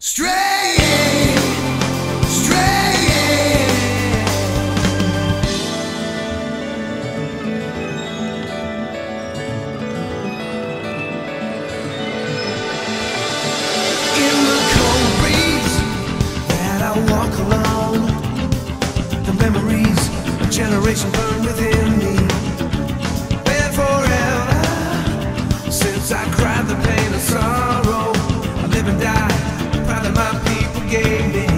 Straying, straying. In the cold breeze that I walk alone, the memories of generation burn within me. And forever, since I cried the pain and sorrow, I live and die, proud of my people gave me.